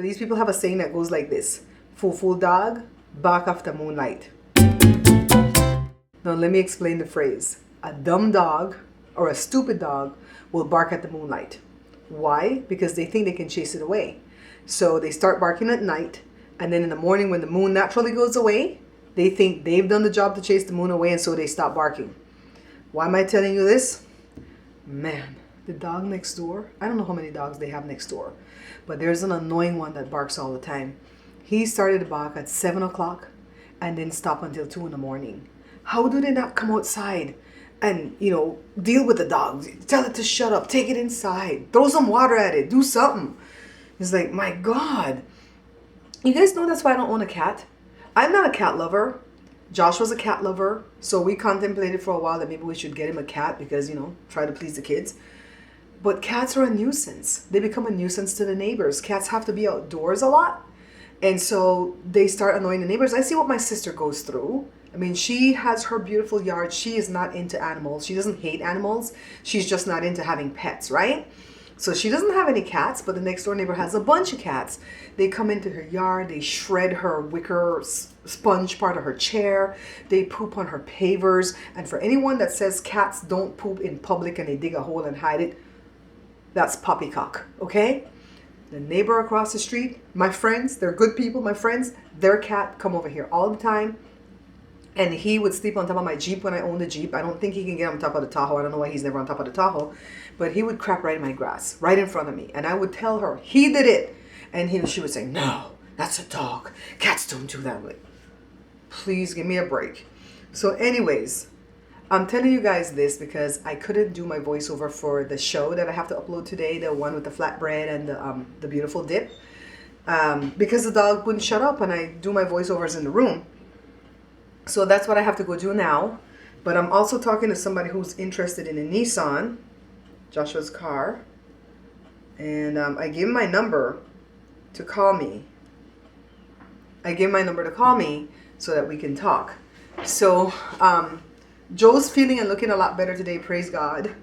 But these people have a saying that goes like this: "Fool dog, bark after moonlight." Now let me explain the phrase. A dumb dog or a stupid dog will bark at the moonlight. Why? Because they think they can chase it away. So they start barking at night, and then in the morning when the moon naturally goes away, they think they've done the job to chase the moon away, and so they stop barking. Why am I telling you this? Man, the dog next door, I don't know how many dogs they have next door, but there's an annoying one that barks all the time. He started to bark at 7 o'clock and then stop until 2 in the morning. How do they not come outside and, deal with the dog? Tell it to shut up, take it inside, throw some water at it, do something. It's like, my God. You guys know that's why I don't own a cat. I'm not a cat lover. Josh was a cat lover, so we contemplated for a while that maybe we should get him a cat because, try to please the kids. But cats are a nuisance. They become a nuisance to the neighbors. Cats have to be outdoors a lot. And so they start annoying the neighbors. I see what my sister goes through. I mean, she has her beautiful yard. She is not into animals. She doesn't hate animals. She's just not into having pets, right? So she doesn't have any cats, but the next door neighbor has a bunch of cats. They come into her yard. They shred her wicker sponge part of her chair. They poop on her pavers. And for anyone that says cats don't poop in public and they dig a hole and hide it, that's poppycock, okay? The neighbor across the street, my friends, they're good people, my friends, their cat come over here all the time. And he would sleep on top of my Jeep when I owned the Jeep. I don't think he can get on top of the Tahoe. I don't know why he's never on top of the Tahoe. But he would crap right in my grass, right in front of me. And I would tell her, he did it. And she would say, no, that's a dog. Cats don't do that. I'm like, please give me a break. So anyways, I'm telling you guys this because I couldn't do my voiceover for the show that I have to upload today, the one with the flatbread and the beautiful dip, because the dog wouldn't shut up and I do my voiceovers in the room. So that's what I have to go do now. But I'm also talking to somebody who's interested in a Nissan, Joshua's car. And I gave him my number to call me. So that we can talk. So Joe's feeling and looking a lot better today, praise God.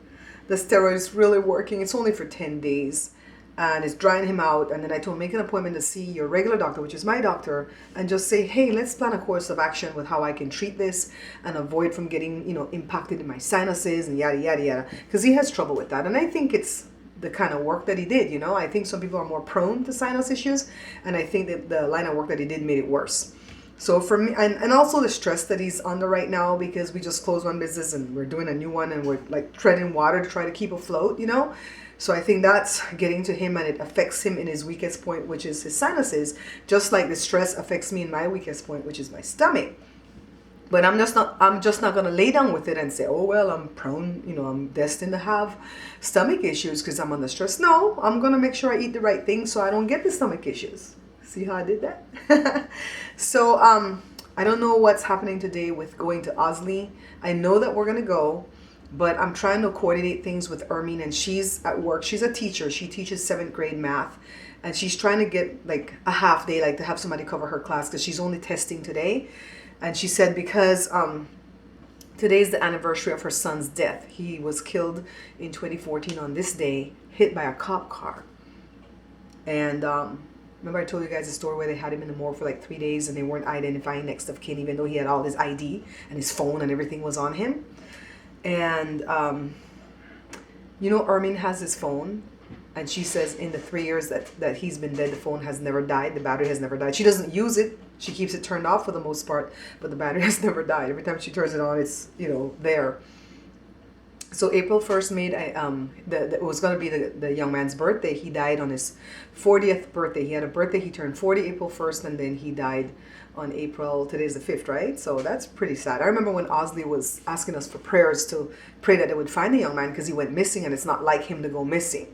The steroid's really working. It's only for 10 days. And it's drying him out. And then I told him, make an appointment to see your regular doctor, which is my doctor, and just say, hey, let's plan a course of action with how I can treat this and avoid from getting, impacted in my sinuses and yada, yada, yada. Because he has trouble with that. And I think it's the kind of work that he did, I think some people are more prone to sinus issues. And I think that the line of work that he did made it worse. So for me, and also the stress that he's under right now because we just closed one business and we're doing a new one and we're like treading water to try to keep afloat, So I think that's getting to him and it affects him in his weakest point, which is his sinuses, just like the stress affects me in my weakest point, which is my stomach. But I'm just not going to lay down with it and say, oh, well, I'm prone, I'm destined to have stomach issues because I'm under stress. No, I'm going to make sure I eat the right things so I don't get the stomach issues. See how I did that? So I don't know what's happening today with going to Osley. I know that we're going to go. But I'm trying to coordinate things with Ermine, and she's at work. She's a teacher. She teaches 7th grade math. And she's trying to get like a half day, like to have somebody cover her class because she's only testing today. And she said because today's the anniversary of her son's death. He was killed in 2014 on this day, hit by a cop car. And remember I told you guys the story where they had him in the morgue for like 3 days and they weren't identifying next of kin, even though he had all his ID and his phone and everything was on him. And, Ermine has his phone, and she says in the 3 years that he's been dead, the phone has never died. The battery has never died. She doesn't use it. She keeps it turned off for the most part, but the battery has never died. Every time she turns it on, it's, there. So April 1st it was going to be the young man's birthday. He died on his 40th birthday. He had a birthday. He turned 40 April 1st, and then he died on today's the 5th, right? So that's pretty sad. I remember when Osley was asking us for prayers to pray that they would find the young man because he went missing and it's not like him to go missing.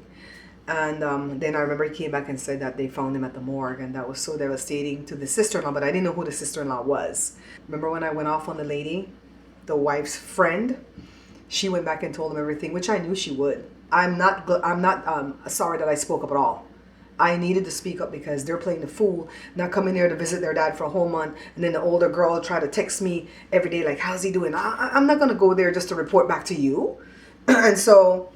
And then I remember he came back and said that they found him at the morgue, and that was so devastating to the sister-in-law, but I didn't know who the sister-in-law was. Remember when I went off on the lady, the wife's friend? She went back and told him everything, which I knew she would. I'm not sorry that I spoke up at all. I needed to speak up because they're playing the fool, not coming there to visit their dad for a whole month. And then the older girl tried to text me every day, like, how's he doing? I'm not going to go there just to report back to you. And so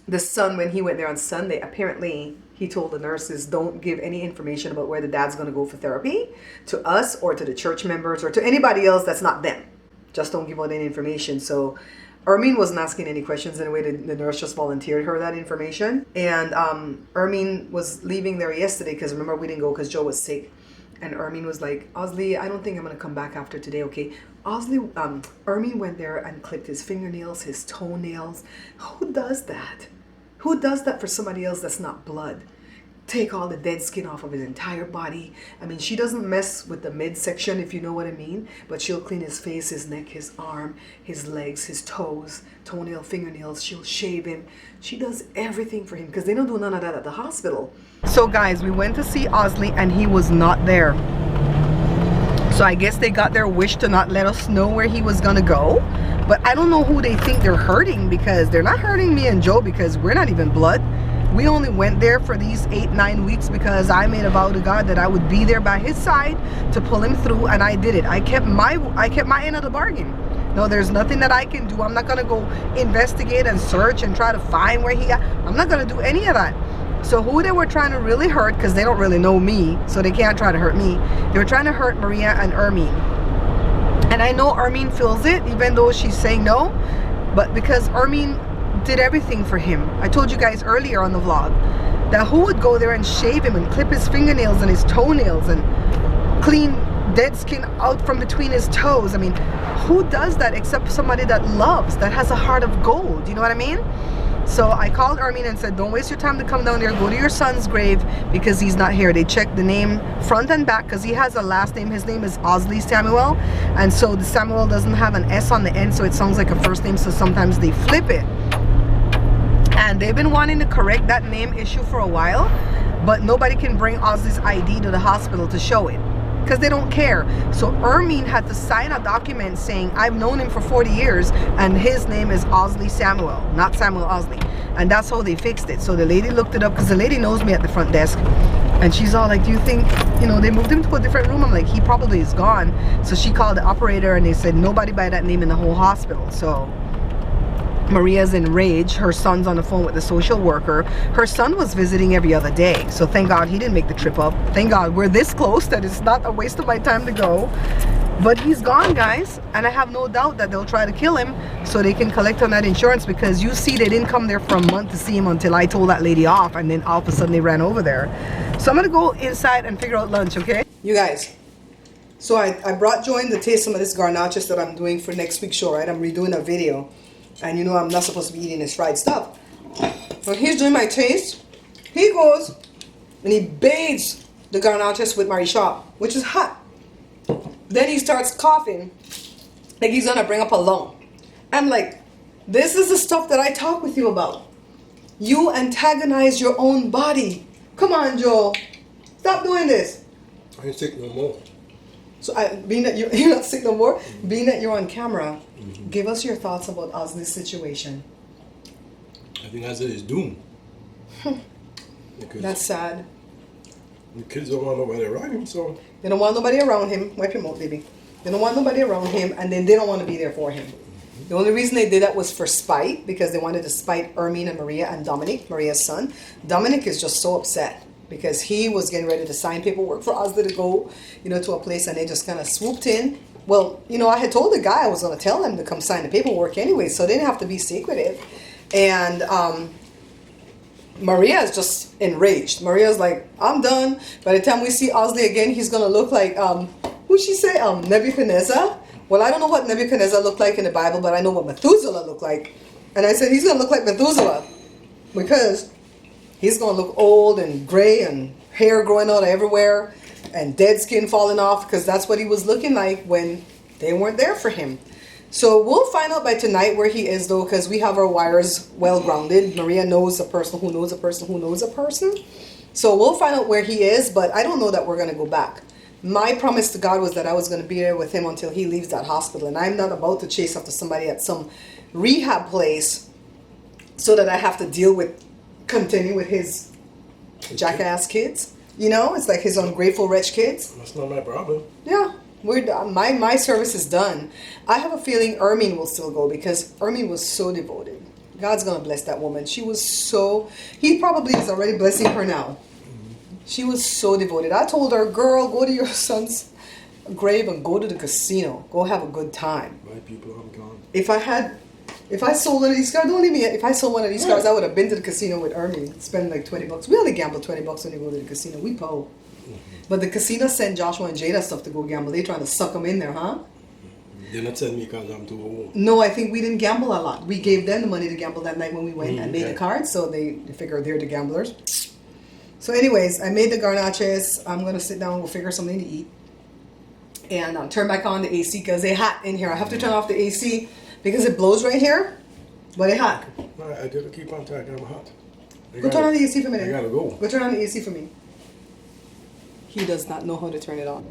the son, when he went there on Sunday, apparently he told the nurses, don't give any information about where the dad's going to go for therapy to us or to the church members or to anybody else that's not them. Just don't give out any information. So Ermine wasn't asking any questions anyway. The nurse just volunteered her that information. And Ermine was leaving there yesterday because remember we didn't go because Joe was sick. And Ermine was like, Osley, I don't think I'm going to come back after today, okay? Ermine went there and clipped his fingernails, his toenails. Who does that? Who does that for somebody else that's not blood? Take all the dead skin off of his entire body. I mean, she doesn't mess with the midsection, if you know what I mean, but she'll clean his face, his neck, his arm, his legs, his toes, toenail, fingernails. She'll shave him. She does everything for him because they don't do none of that at the hospital. So guys, we went to see Osley and he was not there. So I guess they got their wish to not let us know where he was gonna go. But I don't know who they think they're hurting, because they're not hurting me and Joe because we're not even blood. We only went there for these 8-9 weeks because I made a vow to God that I would be there by his side to pull him through, and I did it. I kept my end of the bargain. No, there's nothing that I can do. I'm not gonna go investigate and search and try to find where he got. I'm not gonna do any of that. So who they were trying to really hurt, because they don't really know me, so they can't try to hurt me. They were trying to hurt Maria and Ermine. And I know Ermine feels it, even though she's saying no. But because Ermine did everything for him. I told you guys earlier on the vlog that who would go there and shave him and clip his fingernails and his toenails and clean dead skin out from between his toes. I mean, who does that except somebody that loves, that has a heart of gold? You know what I mean? So I called Ermine and said, don't waste your time to come down there. Go to your son's grave because he's not here. They checked the name front and back because he has a last name. His name is Osley Samuel. And so the Samuel doesn't have an S on the end, so it sounds like a first name. So sometimes they flip it. And they've been wanting to correct that name issue for a while. But nobody can bring Osley's ID to the hospital to show it, because they don't care. So Ermine had to sign a document saying, I've known him for 40 years and his name is Osley Samuel, not Samuel Osley. And that's how they fixed it. So the lady looked it up, because the lady knows me at the front desk, and she's all like, do you think, you know, they moved him to a different room? I'm like, he probably is gone. So she called the operator and they said nobody by that name in the whole hospital. So Maria's enraged. Her son's on the phone with the social worker. Her son was visiting every other day, so thank God he didn't make the trip up. Thank God we're this close that it's not a waste of my time to go. But he's gone, guys, and I have no doubt that they'll try to kill him so they can collect on that insurance, because you see they didn't come there for a month to see him until I told that lady off, and then all of a sudden they ran over there. So I'm gonna go inside and figure out lunch, okay? You guys, so I brought Joe in to taste some of this garnaches that I'm doing for next week's show, right? I'm redoing a video. And you know I'm not supposed to be eating this fried stuff. So he's doing my taste. He goes and he bathes the garnaches with Marie-Shop, which is hot. Then he starts coughing like he's gonna bring up a lung. I'm like, this is the stuff that I talk with you about. You antagonize your own body. Come on, Joe. Stop doing this. I ain't sick no more. So being that you're not sick no more, being that you're on camera, give us your thoughts about Osley's situation. I think Osley is doomed. That's sad. The kids don't want nobody around him, so... They don't want nobody around him. Wipe your mouth, baby. They don't want nobody around him, and then they don't want to be there for him. The only reason they did that was for spite, because they wanted to spite Ermine and Maria and Dominic, Maria's son. Dominic is just so upset, because he was getting ready to sign paperwork for Osley to go, you know, to a place, and they just kind of swooped in. Well, you know, I had told the guy I was going to tell him to come sign the paperwork anyway, so they didn't have to be secretive. And Maria is just enraged. Maria's like, I'm done. By the time we see Osley again, he's going to look like, who'd she say? Nebuchadnezzar? Well, I don't know what Nebuchadnezzar looked like in the Bible, but I know what Methuselah looked like. And I said, he's going to look like Methuselah, because he's going to look old and gray and hair growing out everywhere and dead skin falling off, because that's what he was looking like when they weren't there for him. So we'll find out by tonight where he is, though, because we have our wires well grounded. Maria knows a person who knows a person who knows a person. So we'll find out where he is, but I don't know that we're going to go back. My promise to God was that I was going to be there with him until he leaves that hospital. And I'm not about to chase after somebody at some rehab place so that I have to continue with his jackass kids. You know, it's like his ungrateful wretch kids. That's not my problem. Yeah, my service is done. I have a feeling Ermine will still go, because Ermine was so devoted. God's gonna bless that woman. She was so, he probably is already blessing her now. She was so devoted. I told her, girl, go to your son's grave and go to the casino. Go have a good time. My people, I'm gone. If I sold one of these cars, don't leave me. If I sold one of these cars, I would have been to the casino with Ernie, spend like $20. We only gamble $20 when you go to the casino. We po. But the casino sent Joshua and Jada stuff to go gamble. They trying to suck them in there, huh? They're not sending me because I'm too old. No, I think we didn't gamble a lot. We gave them the money to gamble that night when we went and made the cards, so they figured they're the gamblers. So anyways, I made the garnaches. I'm going to sit down and we'll figure something to eat. And I'll turn back on the AC because it's hot in here. I have to turn off the AC because it blows right here, but it's hot. I gotta keep on talking. I'm hot. Go turn on the AC for a minute. I gotta go. Go turn on the AC for me. He does not know how to turn it on.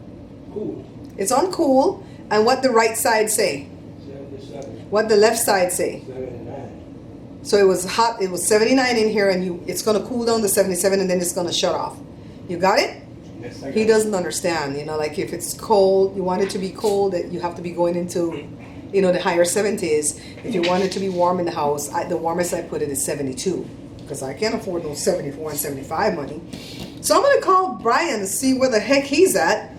Cool. It's on cool. And what the right side say? 77. What the left side say? 79. So it was hot. It was 79 in here, and it's gonna cool down to 77, and then it's gonna shut off. You got it? Yes, I He got doesn't understand. You know, like if it's cold, you want it to be cold. That you have to be going into, you know, the higher 70s. If you want it to be warm in the house, the warmest I put it is 72, because I can't afford no 74 and 75 money. So I'm gonna call Brian to see where the heck he's at,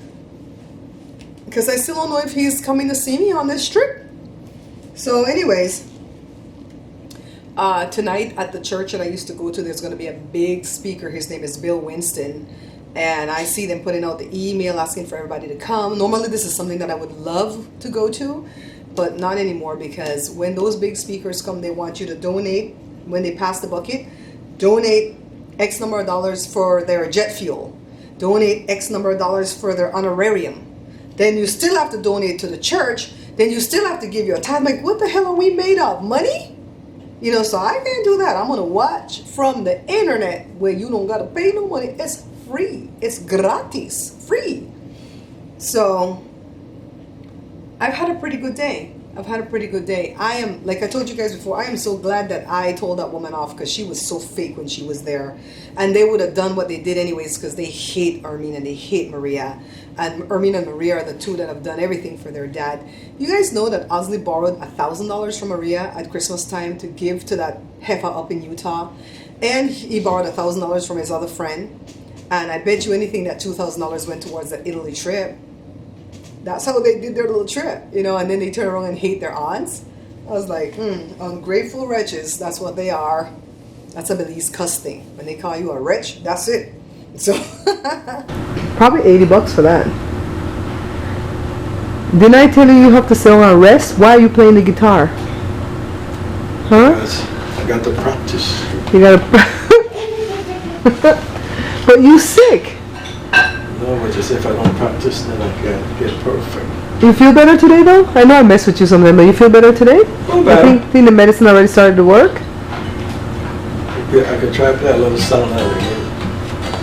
because I still don't know if he's coming to see me on this trip. So anyways, tonight at the church that I used to go to, there's going to be a big speaker. His name is Bill Winston. And I see them putting out the email asking for everybody to come. Normally this is something that I would love to go to, but not anymore, because when those big speakers come, they want you to donate. When they pass the bucket, donate X number of dollars for their jet fuel. Donate X number of dollars for their honorarium. Then you still have to donate to the church. Then you still have to give your tithe. Like, what the hell are we made of? Money? You know, so I can't do that. I'm going to watch from the internet where you don't got to pay no money. It's free. It's gratis. Free. So I've had a pretty good day. I am, like I told you guys before, I am so glad that I told that woman off, because she was so fake when she was there. And they would have done what they did anyways, because they hate Ermine and they hate Maria. And Ermine and Maria are the two that have done everything for their dad. You guys know that Osley borrowed $1,000 from Maria at Christmas time to give to that heifer up in Utah. And he borrowed $1,000 from his other friend. And I bet you anything that $2,000 went towards that Italy trip. That's how they did their little trip, you know, and then they turn around and hate their aunts. I was like, ungrateful wretches, that's what they are. That's a Belize cuss thing. When they call you a wretch, that's it. So, probably $80 for that. Didn't I tell you have to sit on and rest? Why are you playing the guitar? Huh? I got to practice. You gotta, but you sick. No, but just if I don't practice, then I can't get perfect. You feel better today, though? I know I mess with you sometimes, but you feel better today? Oh, better. I think the medicine already started to work. Yeah, I could try to play a little song every day.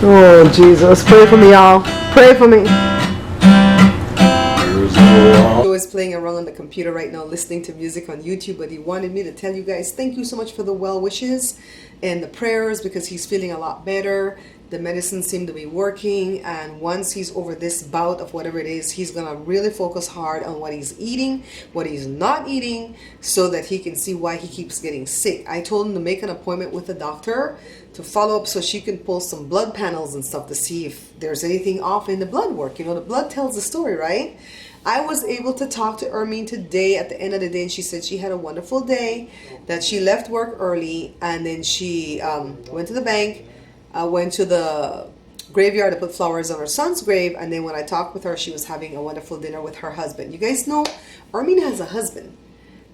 Oh, Jesus. Pray for me, y'all. Pray for me. Joe is playing around on the computer right now, listening to music on YouTube, but he wanted me to tell you guys, thank you so much for the well wishes and the prayers, because he's feeling a lot better. The medicine seemed to be working, and once he's over this bout of whatever it is, he's going to really focus hard on what he's eating, what he's not eating, so that he can see why he keeps getting sick. I told him to make an appointment with the doctor to follow up so she can pull some blood panels and stuff to see if there's anything off in the blood work. You know, the blood tells the story, right? I was able to talk to Ermine today at the end of the day, and she said she had a wonderful day, that she left work early, and then she went to the bank, went to the graveyard to put flowers on her son's grave, and then when I talked with her, she was having a wonderful dinner with her husband. You guys know Ermine has a husband,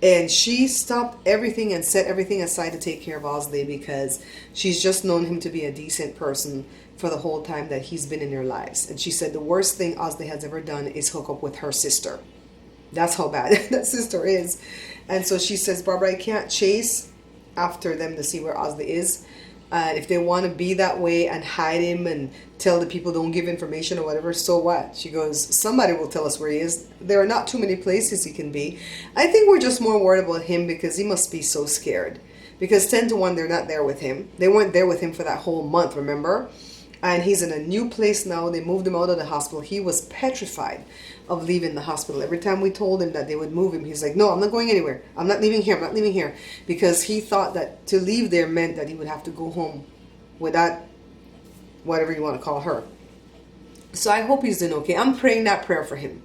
and she stopped everything and set everything aside to take care of Osley, because she's just known him to be a decent person for the whole time that he's been in their lives. And she said the worst thing Osley has ever done is hook up with her sister. That's how bad that sister is. And so she says, Barbara, I can't chase after them to see where Osley is. If they want to be that way and hide him and tell the people don't give information or whatever, so what? She goes, somebody will tell us where he is. There are not too many places he can be. I think we're just more worried about him because he must be so scared. Because 10 to 1, they're not there with him. They weren't there with him for that whole month, remember? And he's in a new place now. They moved him out of the hospital. He was petrified of leaving the hospital. Every time we told him that they would move him, he's like, no, I'm not going anywhere. I'm not leaving here. I'm not leaving here. Because he thought that to leave there meant that he would have to go home with that, whatever you want to call her. So I hope he's doing okay. I'm praying that prayer for him,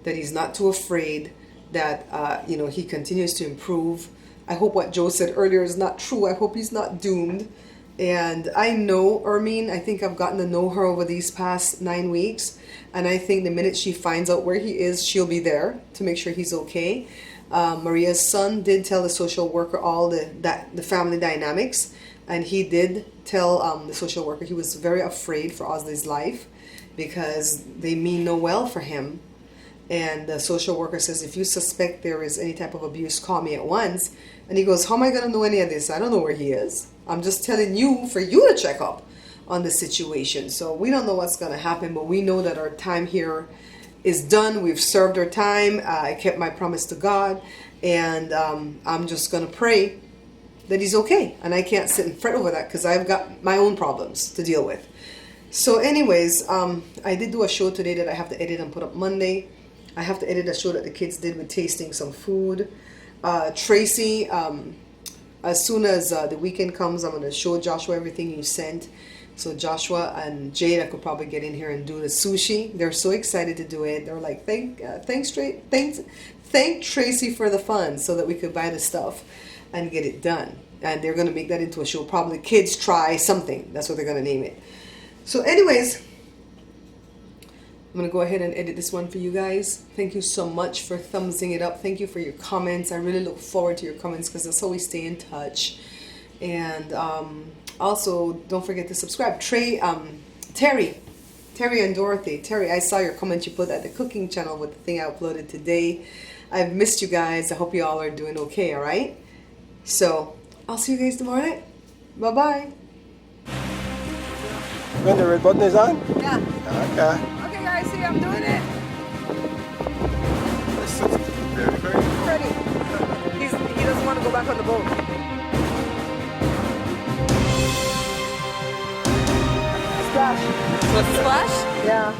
that he's not too afraid, that, he continues to improve. I hope what Joe said earlier is not true. I hope he's not doomed. And I know Ermine. I think I've gotten to know her over these past 9 weeks. And I think the minute she finds out where he is, she'll be there to make sure he's okay. Maria's son did tell the social worker all the family dynamics. And he did tell the social worker he was very afraid for Osley's life because they mean no well for him. And the social worker says, if you suspect there is any type of abuse, call me at once. And he goes, how am I going to know any of this? I don't know where he is. I'm just telling you for you to check up on the situation. So we don't know what's going to happen, but we know that our time here is done. We've served our time. I kept my promise to God. And I'm just going to pray that he's okay. And I can't sit and fret over that because I've got my own problems to deal with. So anyways, I did do a show today that I have to edit and put up Monday. I have to edit a show that the kids did with tasting some food. Tracy, as soon as the weekend comes, I'm going to show Joshua everything you sent. So Joshua and Jada could probably get in here and do the sushi. They're so excited to do it. They're like, thank Tracy for the funds so that we could buy the stuff and get it done. And they're going to make that into a show. Probably Kids Try Something. That's what they're going to name it. So anyways, I'm going to go ahead and edit this one for you guys. Thank you so much for thumbsing it up. Thank you for your comments. I really look forward to your comments because that's how we stay in touch. And also, don't forget to subscribe. Terry and Dorothy. Terry, I saw your comment you put at the cooking channel with the thing I uploaded today. I've missed you guys. I hope you all are doing okay, all right? So, I'll see you guys tomorrow night. Bye-bye. When the red button is on? Yeah. Okay. Okay, guys, see, I'm doing it. This is very, very Ready. He doesn't want to go back on the boat. Splash. Splash? Yeah.